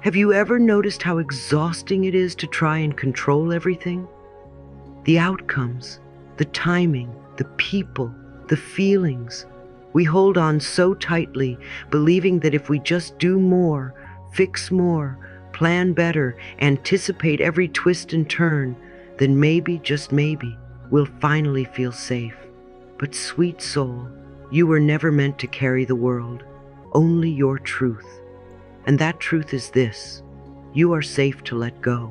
Have you ever noticed how exhausting it is to try and control everything? The outcomes, the timing, the people, the feelings. We hold on so tightly, believing that if we just do more, fix more, plan better, anticipate every twist and turn, then maybe, just maybe, we'll finally feel safe. But sweet soul, you were never meant to carry the world, only your truth. And that truth is this: you are safe to let go.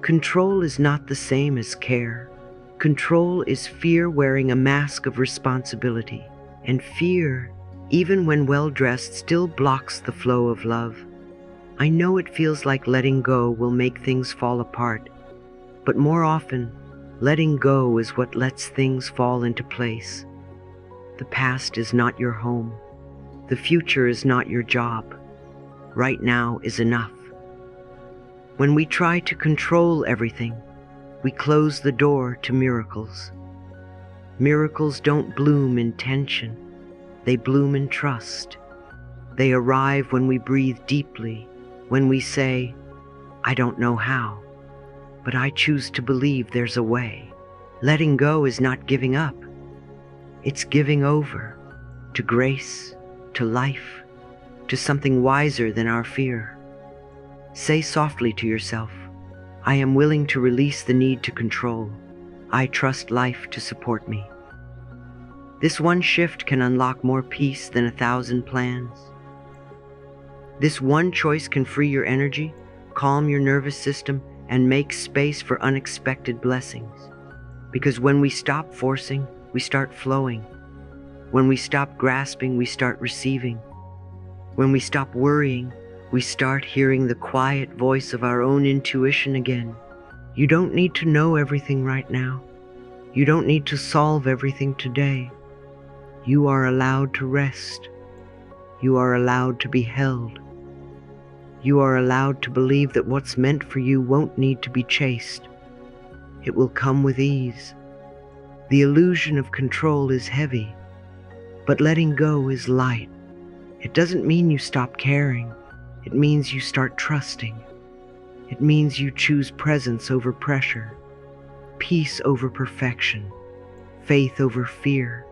Control is not the same as care. Control is fear wearing a mask of responsibility. And fear, even when well-dressed, still blocks the flow of love. I know it feels like letting go will make things fall apart, but more often, letting go is what lets things fall into place. The past is not your home. The future is not your job. Right now is enough. When we try to control everything, we close the door to miracles. Miracles don't bloom in tension. They bloom in trust. They arrive when we breathe deeply, when we say, I don't know how, but I choose to believe there's a way. Letting go is not giving up. It's giving over to grace, to life, to something wiser than our fear. Say softly to yourself, I am willing to release the need to control. I trust life to support me. This one shift can unlock more peace than 1,000 plans. This one choice can free your energy, calm your nervous system, and make space for unexpected blessings. Because when we stop forcing, we start flowing. When we stop grasping, we start receiving. When we stop worrying, we start hearing the quiet voice of our own intuition again. You don't need to know everything right now. You don't need to solve everything today. You are allowed to rest. You are allowed to be held. You are allowed to believe that what's meant for you won't need to be chased. It will come with ease. The illusion of control is heavy, but letting go is light. It doesn't mean you stop caring. It means you start trusting. It means you choose presence over pressure, peace over perfection, faith over fear.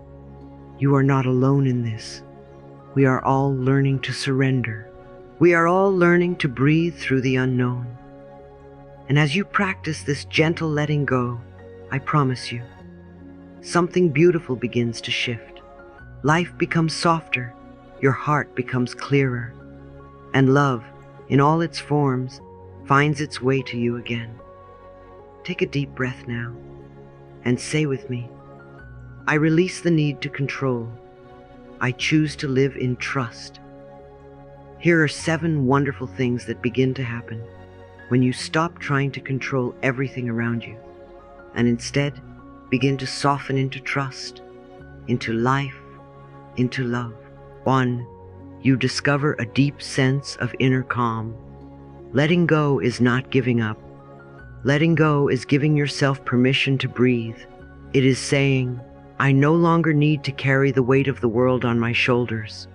You are not alone in this. We are all learning to surrender. We are all learning to breathe through the unknown. And as you practice this gentle letting go, I promise you, something beautiful begins to shift. Life becomes softer, your heart becomes clearer, and love, in all its forms, finds its way to you again. Take a deep breath now, and say with me, I release the need to control. I choose to live in trust. Here are 7 wonderful things that begin to happen when you stop trying to control everything around you, and instead begin to soften into trust, into life, into love. 1. You discover a deep sense of inner calm. Letting go is not giving up. Letting go is giving yourself permission to breathe. It is saying, I no longer need to carry the weight of the world on my shoulders.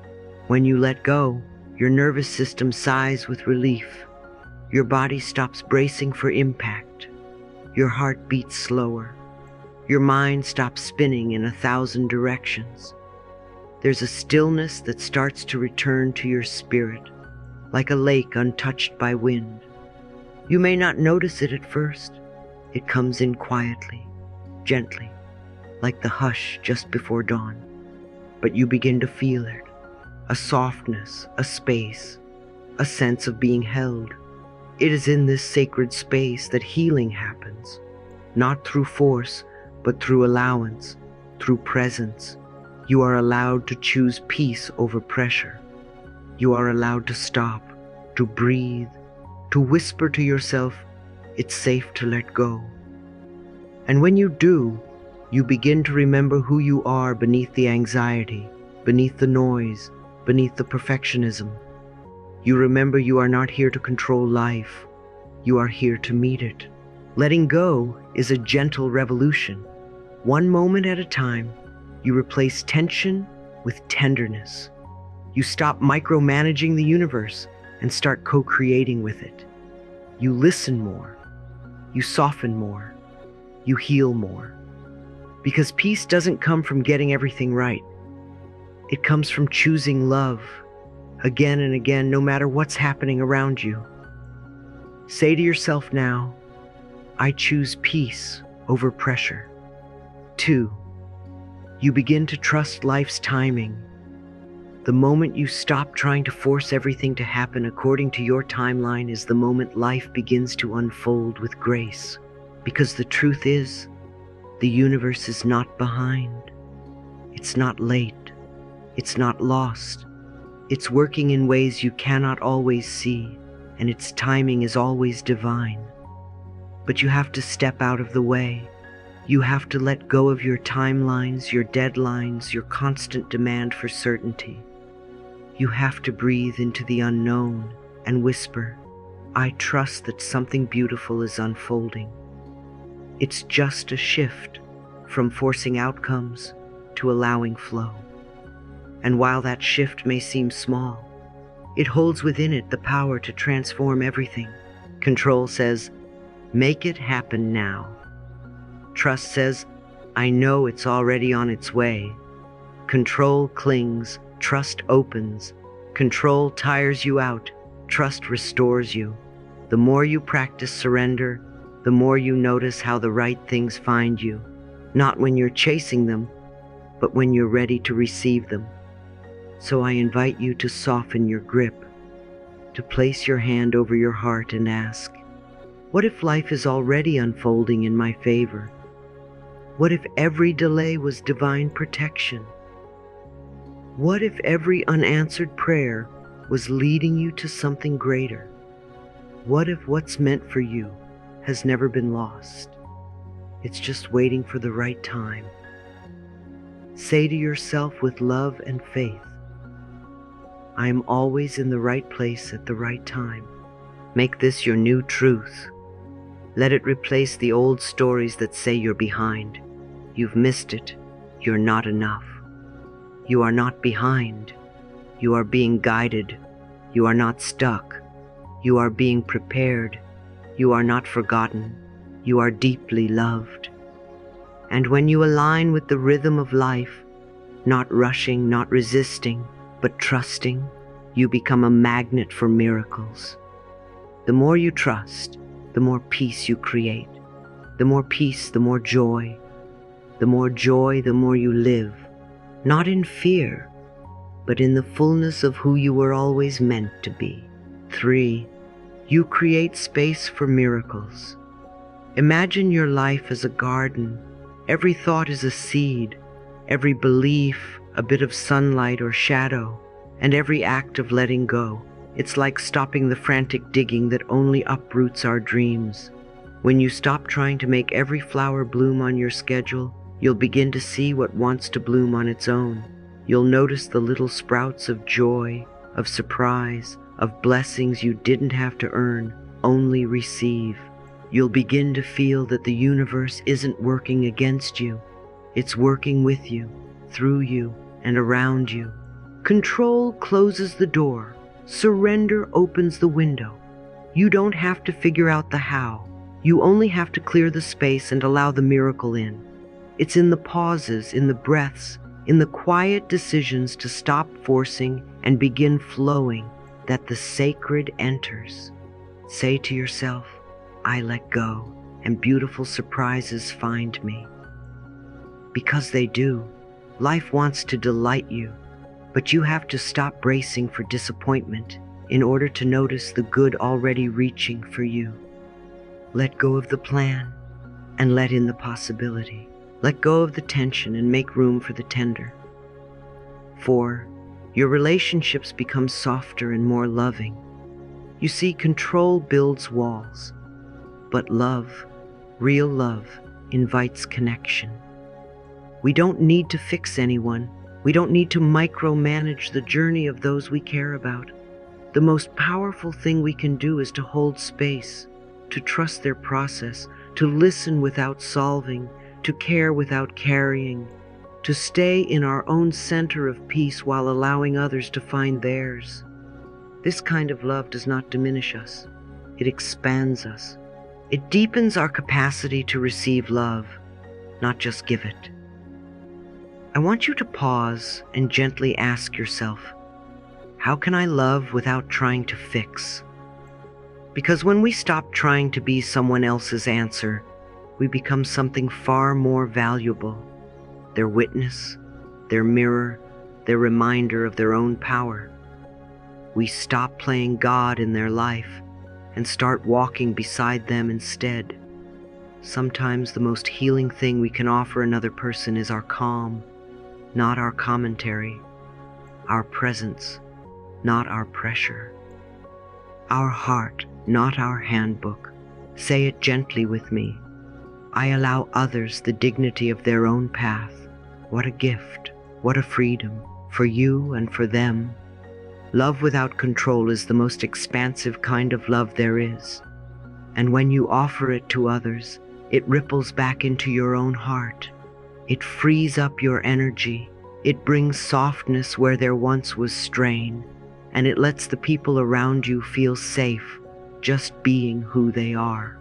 When you let go, your nervous system sighs with relief. Your body stops bracing for impact. Your heart beats slower. Your mind stops spinning in 1,000 directions. There's a stillness that starts to return to your spirit, like a lake untouched by wind. You may not notice it at first. It comes in quietly, gently, like the hush just before dawn. But you begin to feel it, a softness, a space, a sense of being held. It is in this sacred space that healing happens, not through force, but through allowance, through presence. You are allowed to choose peace over pressure. You are allowed to stop, to breathe, to whisper to yourself, it's safe to let go. And when you do, you begin to remember who you are beneath the anxiety, beneath the noise, beneath the perfectionism. You remember you are not here to control life. You are here to meet it. Letting go is a gentle revolution. One moment at a time, you replace tension with tenderness. You stop micromanaging the universe and start co-creating with it. You listen more, you soften more, you heal more. Because peace doesn't come from getting everything right. It comes from choosing love again and again, no matter what's happening around you. Say to yourself now, I choose peace over pressure. 2. You begin to trust life's timing. The moment you stop trying to force everything to happen according to your timeline is the moment life begins to unfold with grace. Because the truth is, the universe is not behind. It's not late. It's not lost. It's working in ways you cannot always see, and its timing is always divine. But you have to step out of the way. You have to let go of your timelines, your deadlines, your constant demand for certainty. You have to breathe into the unknown and whisper, I trust that something beautiful is unfolding. It's just a shift from forcing outcomes to allowing flow. And while that shift may seem small, it holds within it the power to transform everything. Control says, make it happen now. Trust says, I know it's already on its way. Control clings, trust opens. Control tires you out, trust restores you. The more you practice surrender, the more you notice how the right things find you. Not when you're chasing them, but when you're ready to receive them. So I invite you to soften your grip, to place your hand over your heart and ask, what if life is already unfolding in my favor? What if every delay was divine protection? What if every unanswered prayer was leading you to something greater? What if what's meant for you has never been lost? It's just waiting for the right time. Say to yourself with love and faith, I am always in the right place at the right time. Make this your new truth. Let it replace the old stories that say you're behind. You've missed it. You're not enough. You are not behind. You are being guided. You are not stuck. You are being prepared. You are not forgotten. You are deeply loved. And when you align with the rhythm of life, not rushing, not resisting, but trusting, you become a magnet for miracles. The more you trust, the more peace you create. The more peace, the more joy. The more joy, the more you live. Not in fear, but in the fullness of who you were always meant to be. 3. You create space for miracles. Imagine your life as a garden. Every thought is a seed, every belief a bit of sunlight or shadow, and every act of letting go. It's like stopping the frantic digging that only uproots our dreams. When you stop trying to make every flower bloom on your schedule, you'll begin to see what wants to bloom on its own. You'll notice the little sprouts of joy, of surprise, of blessings you didn't have to earn, only receive. You'll begin to feel that the universe isn't working against you. It's working with you, through you, and around you. Control closes the door. Surrender opens the window. You don't have to figure out the how. You only have to clear the space and allow the miracle in. It's in the pauses, in the breaths, in the quiet decisions to stop forcing and begin flowing that the sacred enters. Say to yourself, I let go, and beautiful surprises find me. Because they do. Life wants to delight you, but you have to stop bracing for disappointment in order to notice the good already reaching for you. Let go of the plan and let in the possibility. Let go of the tension and make room for the tender. 4. Your relationships become softer and more loving. You see, control builds walls, but love, real love, invites connection. We don't need to fix anyone. We don't need to micromanage the journey of those we care about. The most powerful thing we can do is to hold space, to trust their process, to listen without solving, to care without carrying, to stay in our own center of peace while allowing others to find theirs. This kind of love does not diminish us. It expands us. It deepens our capacity to receive love, not just give it. I want you to pause and gently ask yourself, how can I love without trying to fix? Because when we stop trying to be someone else's answer, we become something far more valuable. Their witness, their mirror, their reminder of their own power. We stop playing God in their life and start walking beside them instead. Sometimes the most healing thing we can offer another person is our calm, not our commentary, our presence, not our pressure, our heart, not our handbook. Say it gently with me. I allow others the dignity of their own path. What a gift, what a freedom, for you and for them. Love without control is the most expansive kind of love there is. And when you offer it to others, it ripples back into your own heart. It frees up your energy. It brings softness where there once was strain. And it lets the people around you feel safe, just being who they are.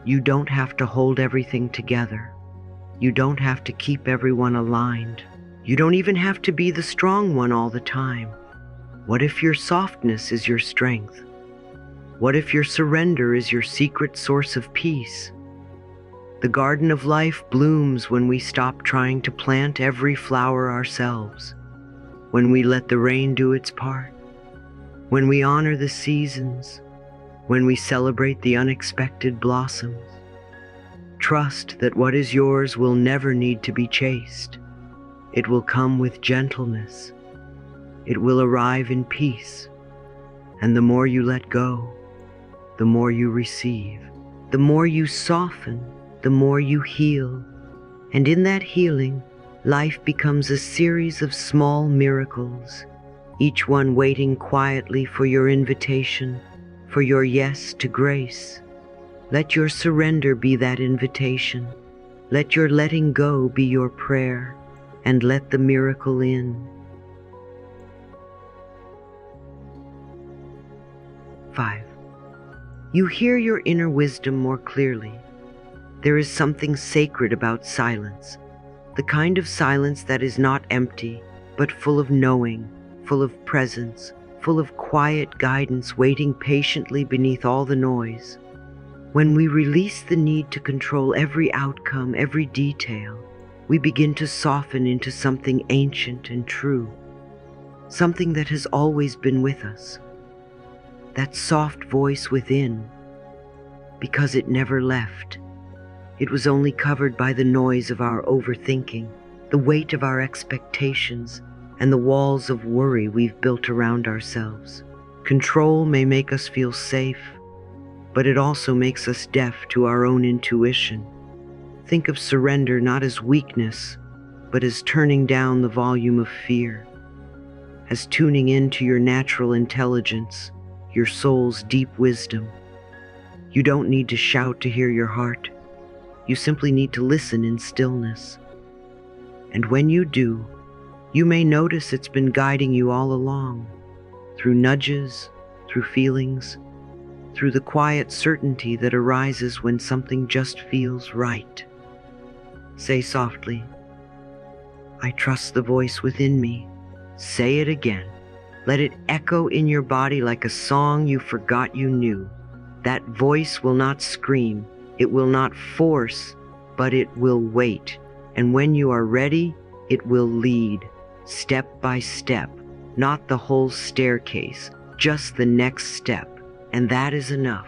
You don't have to hold everything together. You don't have to keep everyone aligned. You don't even have to be the strong one all the time. What if your softness is your strength? What if your surrender is your secret source of peace? The garden of life blooms when we stop trying to plant every flower ourselves, when we let the rain do its part, when we honor the seasons, when we celebrate the unexpected blossoms. Trust that what is yours will never need to be chased. It will come with gentleness. It will arrive in peace. And the more you let go, the more you receive. The more you soften, the more you heal. And in that healing, life becomes a series of small miracles, each one waiting quietly for your invitation, for your yes to grace. Let your surrender be that invitation. Let your letting go be your prayer, and let the miracle in. 5. You hear your inner wisdom more clearly. There is something sacred about silence, the kind of silence that is not empty, but full of knowing, full of presence, full of quiet guidance waiting patiently beneath all the noise. When we release the need to control every outcome, every detail, we begin to soften into something ancient and true, something that has always been with us. That soft voice within, because it never left. It was only covered by the noise of our overthinking, the weight of our expectations, and the walls of worry we've built around ourselves. Control may make us feel safe, but it also makes us deaf to our own intuition. Think of surrender not as weakness, but as turning down the volume of fear, as tuning into your natural intelligence, your soul's deep wisdom. You don't need to shout to hear your heart. You simply need to listen in stillness. And when you do, you may notice it's been guiding you all along, through nudges, through feelings, through the quiet certainty that arises when something just feels right. Say softly, I trust the voice within me. Say it again. Let it echo in your body like a song you forgot you knew. That voice will not scream, it will not force, but it will wait. And when you are ready, it will lead, step by step, not the whole staircase, just the next step. And that is enough,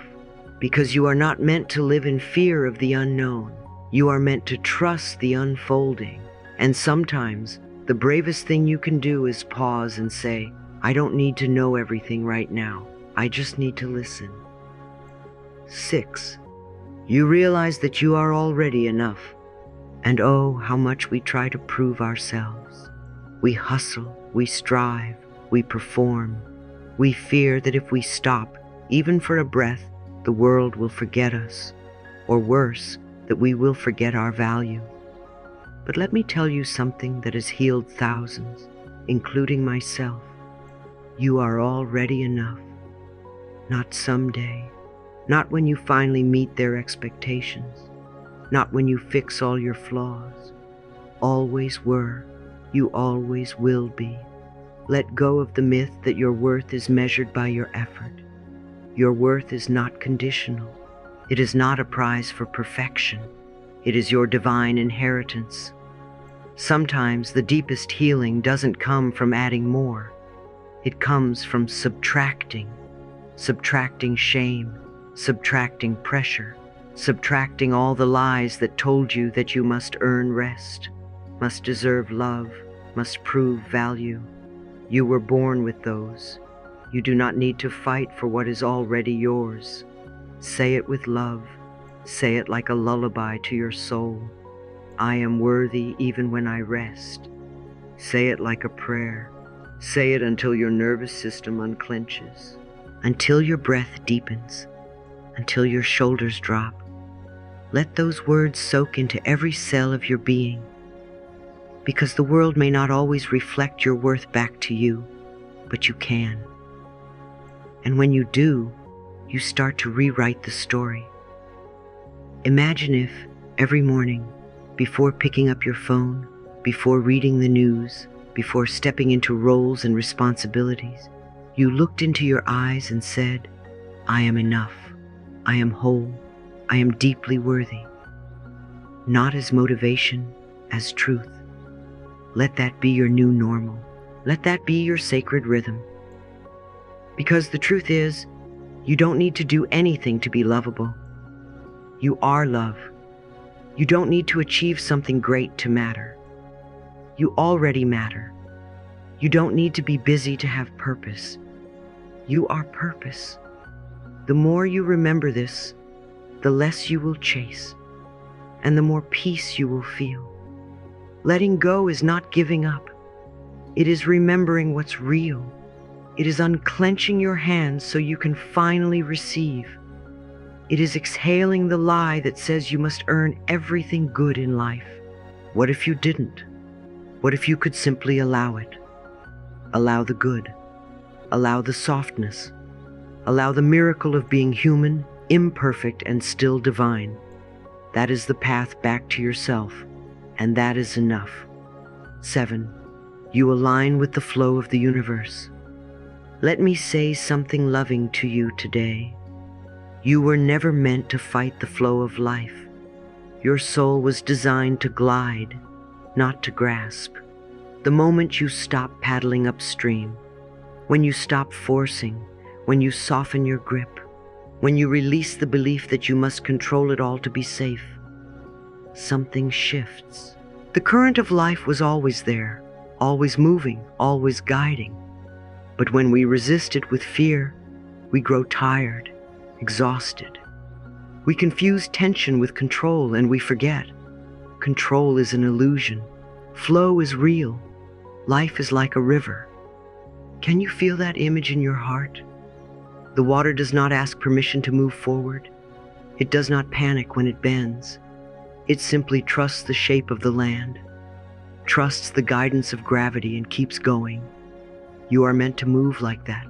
because you are not meant to live in fear of the unknown. You are meant to trust the unfolding. And sometimes, the bravest thing you can do is pause and say, I don't need to know everything right now. I just need to listen. 6. You realize that you are already enough. And oh, how much we try to prove ourselves. We hustle, we strive, we perform. We fear that if we stop, even for a breath, the world will forget us. Or worse, that we will forget our value. But let me tell you something that has healed thousands, including myself. You are already enough. Not someday, not when you finally meet their expectations, not when you fix all your flaws. Always were, you always will be. Let go of the myth that your worth is measured by your effort. Your worth is not conditional. It is not a prize for perfection. It is your divine inheritance. Sometimes the deepest healing doesn't come from adding more. It comes from subtracting shame, subtracting pressure, subtracting all the lies that told you that you must earn rest, must deserve love, must prove value. You were born with those. You do not need to fight for what is already yours. Say it with love. Say it like a lullaby to your soul. I am worthy even when I rest. Say it like a prayer. Say it until your nervous system unclenches, until your breath deepens, until your shoulders drop. Let those words soak into every cell of your being, because the world may not always reflect your worth back to you, but you can. And when you do, you start to rewrite the story. Imagine if every morning, before picking up your phone, before reading the news, before stepping into roles and responsibilities, you looked into your eyes and said, I am enough, I am whole, I am deeply worthy. Not as motivation, as truth. Let that be your new normal. Let that be your sacred rhythm. Because the truth is, you don't need to do anything to be lovable. You are love. You don't need to achieve something great to matter. You already matter. You don't need to be busy to have purpose. You are purpose. The more you remember this, the less you will chase, and the more peace you will feel. Letting go is not giving up. It is remembering what's real. It is unclenching your hands so you can finally receive. It is exhaling the lie that says you must earn everything good in life. What if you didn't? What if you could simply allow it? Allow the good. Allow the softness. Allow the miracle of being human, imperfect, and still divine. That is the path back to yourself, and that is enough. 7. You align with the flow of the universe. Let me say something loving to you today. You were never meant to fight the flow of life. Your soul was designed to glide, not to grasp. The moment you stop paddling upstream, when you stop forcing, when you soften your grip, when you release the belief that you must control it all to be safe, something shifts. The current of life was always there, always moving, always guiding. But when we resist it with fear, we grow tired, exhausted. We confuse tension with control, and we forget. Control is an illusion. Flow is real. Life is like a river. Can you feel that image in your heart? The water does not ask permission to move forward. It does not panic when it bends. It simply trusts the shape of the land, trusts the guidance of gravity, and keeps going. You are meant to move like that,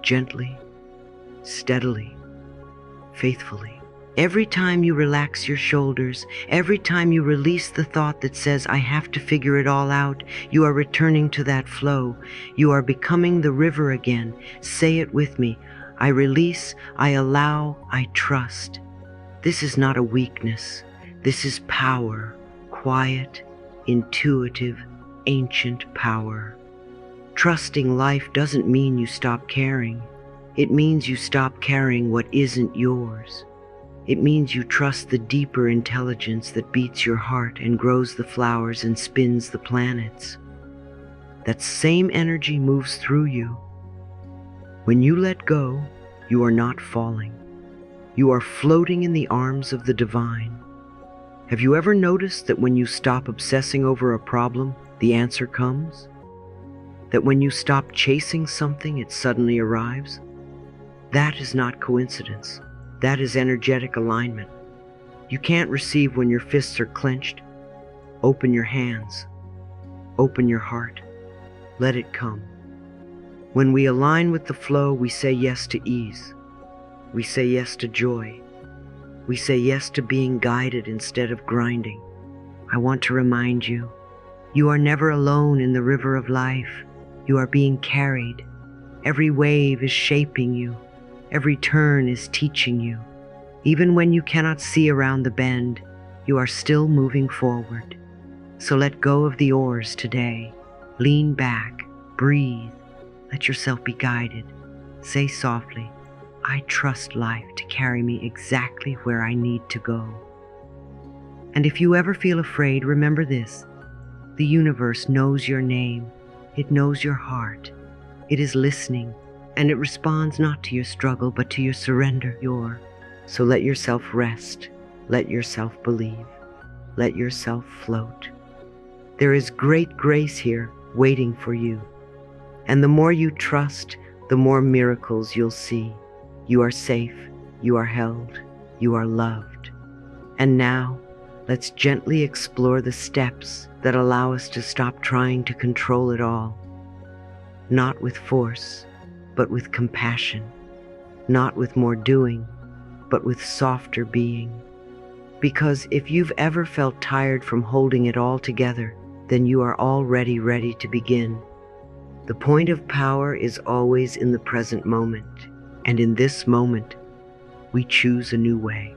gently, steadily, faithfully. Every time you relax your shoulders, every time you release the thought that says, I have to figure it all out, you are returning to that flow. You are becoming the river again. Say it with me. I release, I allow, I trust. This is not a weakness. This is power, quiet, intuitive, ancient power. Trusting life doesn't mean you stop caring. It means you stop carrying what isn't yours. It means you trust the deeper intelligence that beats your heart and grows the flowers and spins the planets. That same energy moves through you. When you let go, you are not falling. You are floating in the arms of the divine. Have you ever noticed that when you stop obsessing over a problem, the answer comes? That when you stop chasing something, it suddenly arrives? That is not coincidence. That is energetic alignment. You can't receive when your fists are clenched. Open your hands. Open your heart. Let it come. When we align with the flow, we say yes to ease. We say yes to joy. We say yes to being guided instead of grinding. I want to remind you, you are never alone in the river of life. You are being carried. Every wave is shaping you. Every turn is teaching you. Even when you cannot see around the bend, you are still moving forward. So let go of the oars today. Lean back, breathe, let yourself be guided. Say softly, I trust life to carry me exactly where I need to go. And if you ever feel afraid, remember this. The universe knows your name. It knows your heart. It is listening, and it responds not to your struggle, but to your surrender. So let yourself rest. Let yourself believe. Let yourself float. There is great grace here waiting for you. And the more you trust, the more miracles you'll see. You are safe. You are held. You are loved. And now, let's gently explore the steps that allow us to stop trying to control it all. Not with force, but with compassion. Not with more doing, but with softer being. Because if you've ever felt tired from holding it all together, then you are already ready to begin. The point of power is always in the present moment, and in this moment, we choose a new way.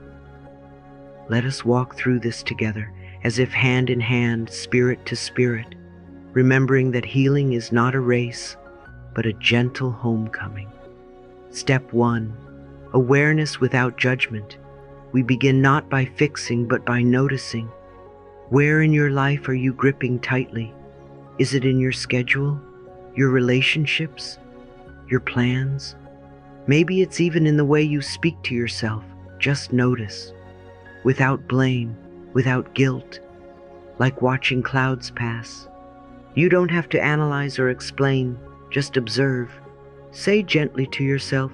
Let us walk through this together, as if hand in hand, spirit to spirit, remembering that healing is not a race, but a gentle homecoming. Step 1, awareness without judgment. We begin not by fixing, but by noticing. Where in your life are you gripping tightly? Is it in your schedule, your relationships, your plans? Maybe it's even in the way you speak to yourself. Just notice, without blame, without guilt, like watching clouds pass. You don't have to analyze or explain, just observe. Say gently to yourself,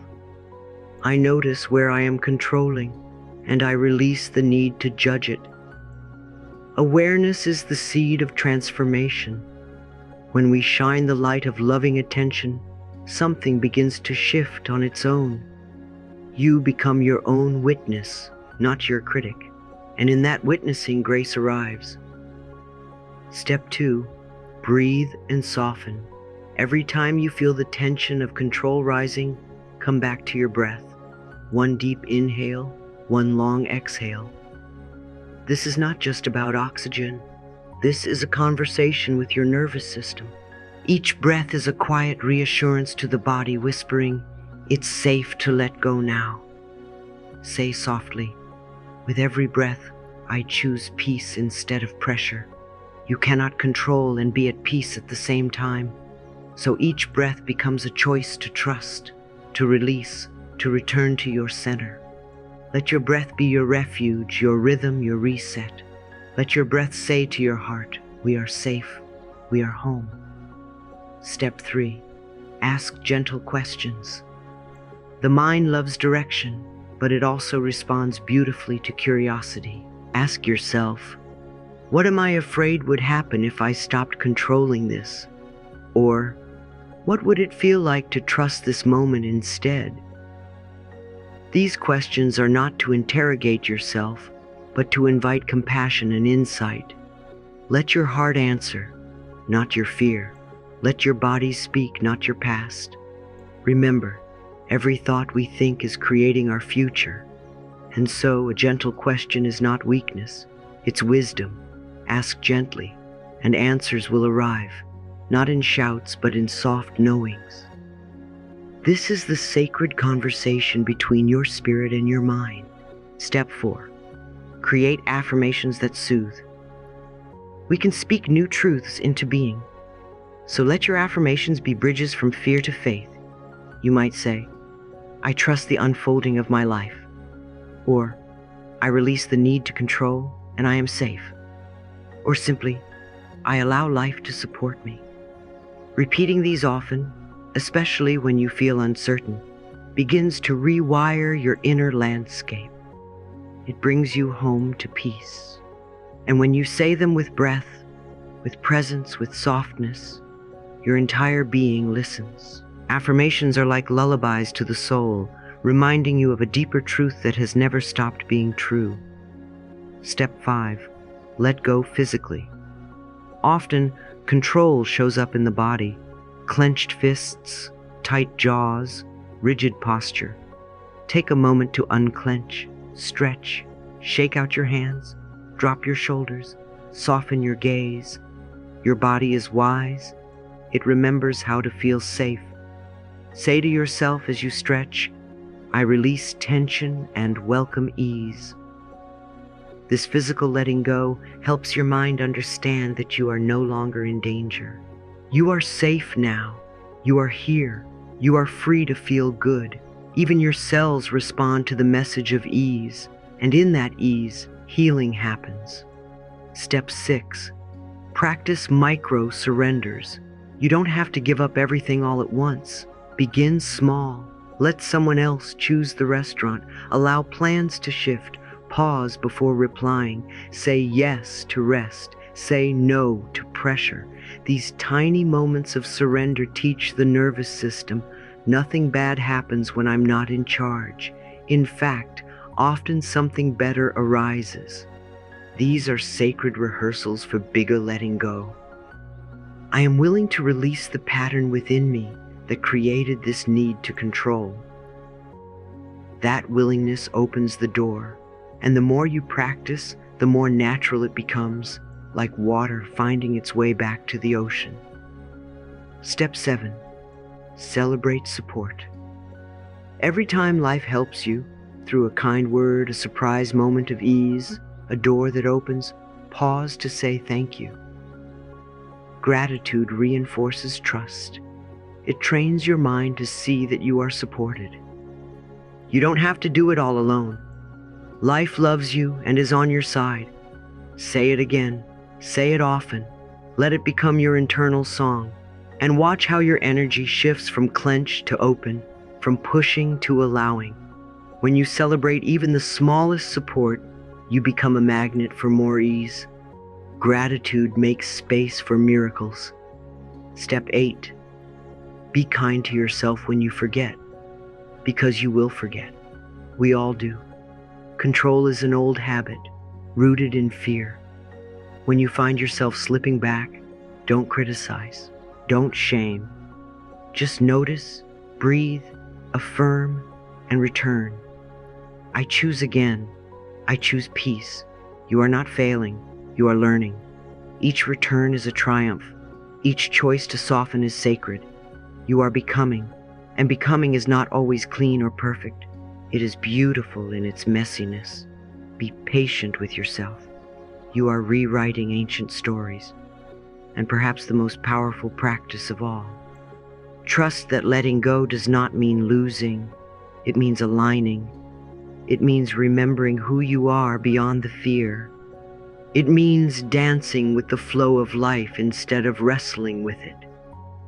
I notice where I am controlling, and I release the need to judge it. Awareness is the seed of transformation. When we shine the light of loving attention, something begins to shift on its own. You become your own witness, not your critic, and in that witnessing, grace arrives. Step 2, breathe and soften. Every time you feel the tension of control rising, come back to your breath. One deep inhale, one long exhale. This is not just about oxygen. This is a conversation with your nervous system. Each breath is a quiet reassurance to the body, whispering, it's safe to let go now. Say softly, with every breath, I choose peace instead of pressure. You cannot control and be at peace at the same time. So each breath becomes a choice to trust, to release, to return to your center. Let your breath be your refuge, your rhythm, your reset. Let your breath say to your heart, we are safe, we are home. Step 3, ask gentle questions. The mind loves direction, but it also responds beautifully to curiosity. Ask yourself, what am I afraid would happen if I stopped controlling this? Or, what would it feel like to trust this moment instead? These questions are not to interrogate yourself, but to invite compassion and insight. Let your heart answer, not your fear. Let your body speak, not your past. Remember, every thought we think is creating our future. And so a gentle question is not weakness, it's wisdom. Ask gently, and answers will arrive, not in shouts, but in soft knowings. This is the sacred conversation between your spirit and your mind. Step 4, create affirmations that soothe. We can speak new truths into being. So let your affirmations be bridges from fear to faith. You might say, I trust the unfolding of my life. Or, I release the need to control and I am safe. Or simply, I allow life to support me. Repeating these often, especially when you feel uncertain, begins to rewire your inner landscape. It brings you home to peace. And when you say them with breath, with presence, with softness, your entire being listens. Affirmations are like lullabies to the soul, reminding you of a deeper truth that has never stopped being true. Step 5. Let go physically. Often, control shows up in the body. Clenched fists, tight jaws, rigid posture. Take a moment to unclench, stretch, shake out your hands, drop your shoulders, soften your gaze. Your body is wise. It remembers how to feel safe. Say to yourself as you stretch, I release tension and welcome ease. This physical letting go helps your mind understand that you are no longer in danger. You are safe now. You are here. You are free to feel good. Even your cells respond to the message of ease, and in that ease, healing happens. Step 6. Practice micro surrenders. You don't have to give up everything all at once. Begin small. Let someone else choose the restaurant. Allow plans to shift. Pause before replying. Say yes to rest. Say no to pressure. These tiny moments of surrender teach the nervous system nothing bad happens when I'm not in charge. In fact, often something better arises. These are sacred rehearsals for bigger letting go. I am willing to release the pattern within me that created this need to control. That willingness opens the door, and the more you practice, the more natural it becomes, like water finding its way back to the ocean. Step 7. Celebrate support. Every time life helps you, through a kind word, a surprise moment of ease, a door that opens, pause to say thank you. Gratitude reinforces trust. It trains your mind to see that you are supported. You don't have to do it all alone. Life loves you and is on your side. Say it again. Say it often. Let it become your internal song. And watch how your energy shifts from clench to open, from pushing to allowing. When you celebrate even the smallest support, you become a magnet for more ease. Gratitude makes space for miracles. Step 8. Be kind to yourself when you forget, because you will forget. We all do. Control is an old habit, rooted in fear. When you find yourself slipping back, don't criticize, don't shame. Just notice, breathe, affirm, and return. I choose again. I choose peace. You are not failing. You are learning. Each return is a triumph. Each choice to soften is sacred. You are becoming, and becoming is not always clean or perfect. It is beautiful in its messiness. Be patient with yourself. You are rewriting ancient stories, and perhaps the most powerful practice of all. Trust that letting go does not mean losing. It means aligning. It means remembering who you are beyond the fear. It means dancing with the flow of life instead of wrestling with it.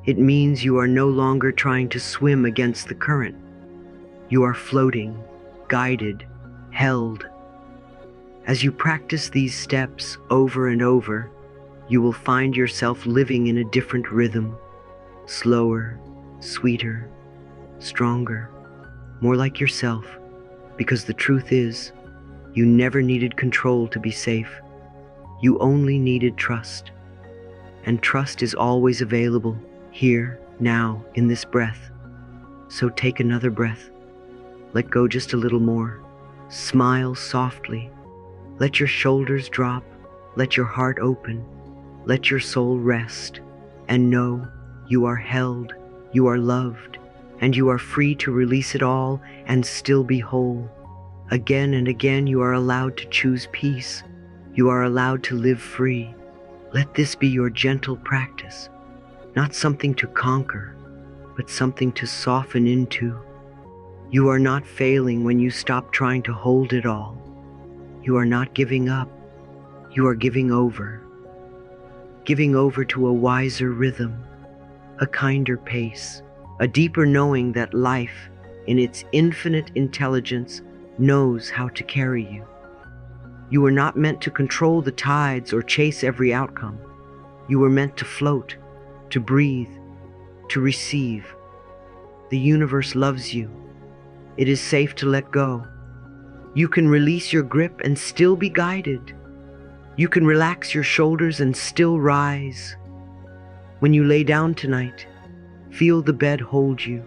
It means you are no longer trying to swim against the current. You are floating, guided, held. As you practice these steps over and over, you will find yourself living in a different rhythm, slower, sweeter, stronger, more like yourself, because the truth is, you never needed control to be safe. You only needed trust. And trust is always available, here, now, in this breath. So take another breath. Let go just a little more. Smile softly. Let your shoulders drop. Let your heart open. Let your soul rest. And know you are held, you are loved, and you are free to release it all and still be whole. Again and again you are allowed to choose peace. You are allowed to live free. Let this be your gentle practice, not something to conquer, but something to soften into. You are not failing when you stop trying to hold it all. You are not giving up. You are giving over to a wiser rhythm, a kinder pace, a deeper knowing that life, in its infinite intelligence, knows how to carry you. You were not meant to control the tides or chase every outcome. You were meant to float, to breathe, to receive. The universe loves you. It is safe to let go. You can release your grip and still be guided. You can relax your shoulders and still rise. When you lay down tonight, feel the bed hold you.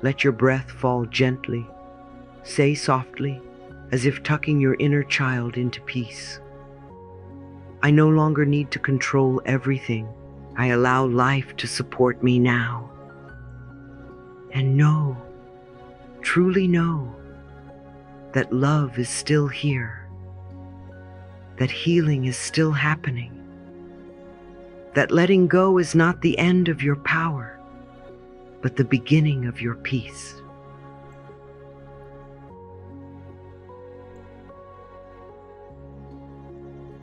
Let your breath fall gently. Say softly, as if tucking your inner child into peace, I no longer need to control everything. I allow life to support me now. And know, truly know, that love is still here, that healing is still happening, that letting go is not the end of your power, but the beginning of your peace.